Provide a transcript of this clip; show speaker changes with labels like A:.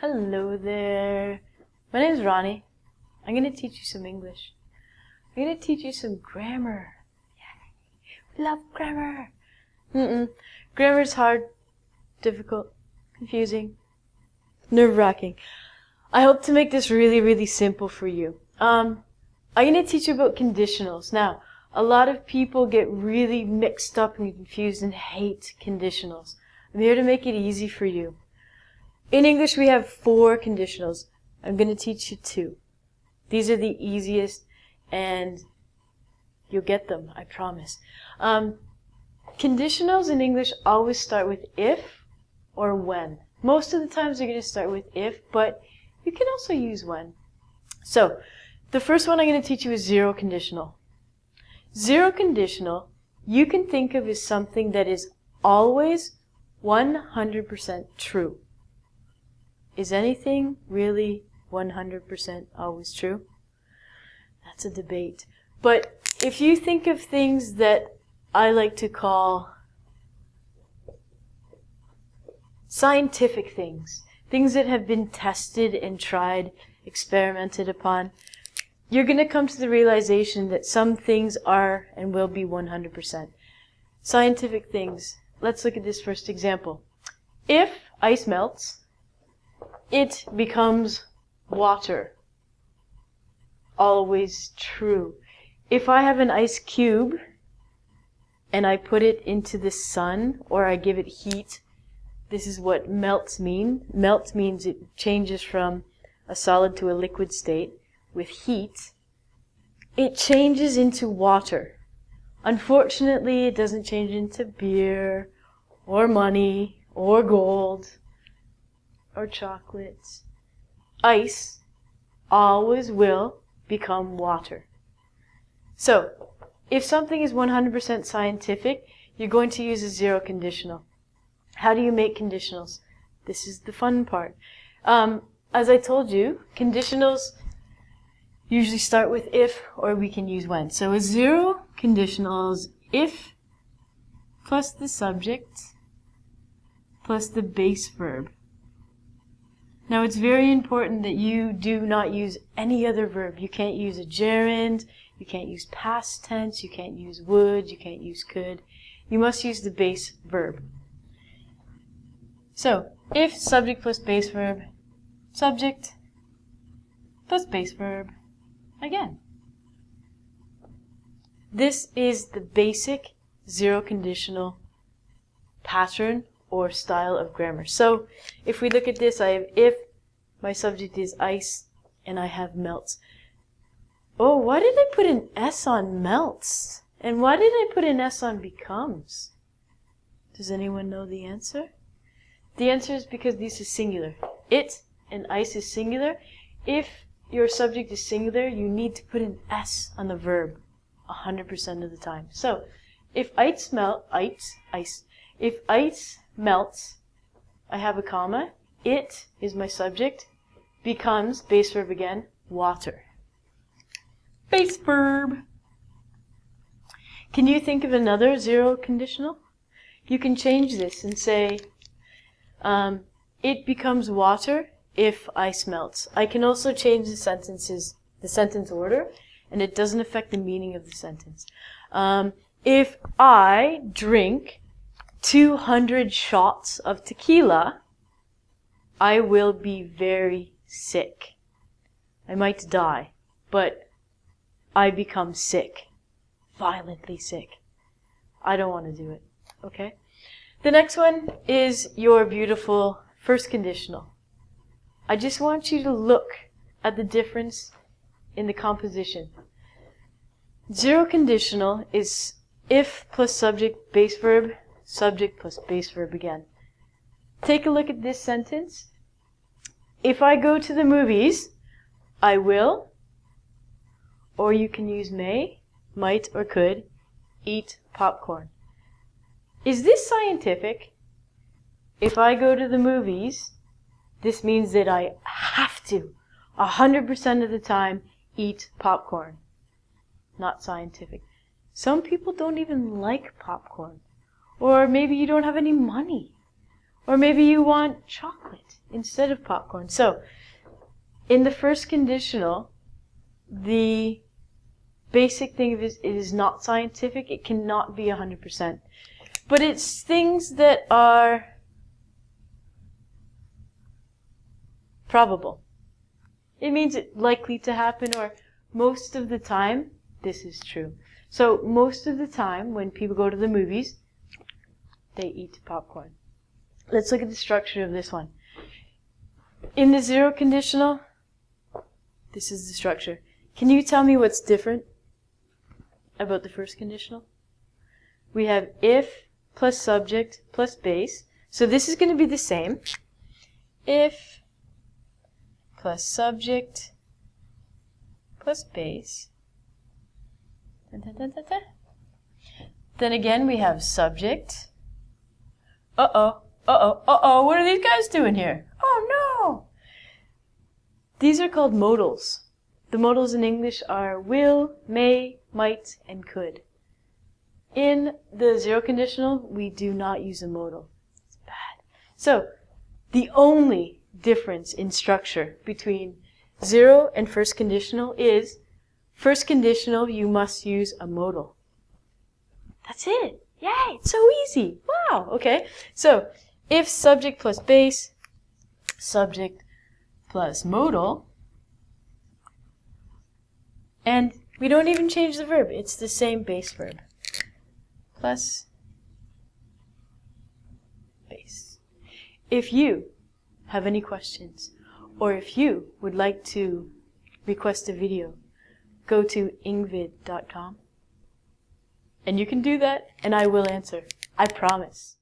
A: Hello there. My name is Ronnie. I'm going to teach you some English. I'm going to teach you some grammar. Yay. We love grammar. Grammar is hard, difficult, confusing, nerve-wracking. I hope to make this really, really simple for you. I'm going to teach you about conditionals. Now, a lot of people get really mixed up and confused and hate conditionals. I'm here to make it easy for you. In English, we have 4 conditionals. I'm going to teach you 2. These are the easiest, and you'll get them, I promise. Conditionals in English always start with if or when. Most of the times they're going to start with if, but you can also use when. So, the first one I'm going to teach you is zero conditional. Zero conditional, you can think of as something that is always 100% true. Is anything really 100% always true? That's a debate. But if you think of things that I like to call scientific things, things that have been tested and tried, experimented upon, you're going to come to the realization that some things are and will be 100%. Scientific things. Let's look at this first example. If ice melts, it becomes water. Always true. If I have an ice cube and I put it into the sun or I give it heat, this is what melts mean. Melt means it changes from a solid to a liquid state with heat. It changes into water. Unfortunately, it doesn't change into beer or money or gold or chocolates. Ice always will become water. So, if something is 100% scientific, you're going to use a zero conditional. How do you make conditionals? This is the fun part. As I told you, conditionals usually start with if, or we can use when. So a zero conditional is if plus the subject plus the base verb. Now it's very important that you do not use any other verb. You can't use a gerund, you can't use past tense, you can't use would, you can't use could. You must use the base verb. So, if subject plus base verb, subject plus base verb again. This is the basic zero conditional pattern or style of grammar. So, if we look at this, I have if, my subject is ice, and I have melts. Oh, why did I put an S on melts? And why did I put an S on becomes? Does anyone know the answer? The answer is because this is singular. It and ice is singular. If your subject is singular, you need to put an S on the verb 100% of the time. So, if ice melts, I have a comma. It is my subject. Becomes, base verb again, water. Base verb. Can you think of another zero conditional? You can change this and say, it becomes water if ice melts. I can also change the sentence order, and it doesn't affect the meaning of the sentence. If I drink 200 shots of tequila, I will be very sick. I might die, but I become sick. Violently sick. I don't want to do it. Okay? The next one is your beautiful first conditional. I just want you to look at the difference in the composition. Zero conditional is if plus subject, base verb, subject plus base verb again. Take a look at this sentence. If I go to the movies, I will, or you can use may, might, or could, eat popcorn. Is this scientific? If I go to the movies, this means that I have to, 100% of the time, eat popcorn. Not scientific. Some people don't even like popcorn. Or maybe you don't have any money. Or maybe you want chocolate instead of popcorn. So, in the first conditional, the basic thing of it is not scientific. It cannot be 100%. But it's things that are probable. It means it's likely to happen, or most of the time, this is true. So most of the time, when people go to the movies, they eat popcorn. Let's look at the structure of this one. In the zero conditional, this is the structure. Can you tell me what's different about the first conditional? We have if plus subject plus base. So this is going to be the same. If plus subject plus base. Then again we have subject. What are these guys doing here? Oh no! These are called modals. The modals in English are will, may, might, and could. In the zero conditional, we do not use a modal. It's bad. So, the only difference in structure between zero and first conditional is first conditional, you must use a modal. That's it. Yay, it's so easy. Wow, okay. So, if subject plus base, subject plus modal, and we don't even change the verb. It's the same base verb. Plus base. If you have any questions, or if you would like to request a video, go to ingvid.com. And you can do that, and I will answer. I promise.